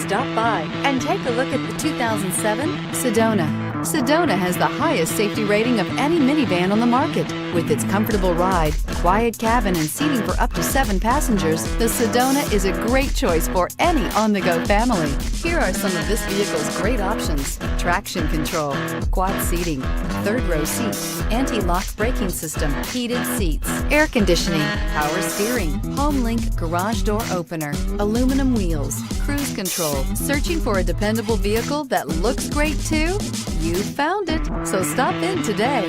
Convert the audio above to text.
stop by and take a look at the 2007 Sedona. Sedona has the highest safety rating of any minivan on the market. With its comfortable ride, quiet cabin, and seating for up to 7 passengers, the Sedona is a great choice for any on-the-go family. Here are some of this vehicle's great options: traction control, quad seating, third-row seat, anti-lock braking system, heated seats, air conditioning, power steering, home link garage door opener, aluminum wheels, cruise control. Searching for a dependable vehicle that looks great too? You found it, so stop in today.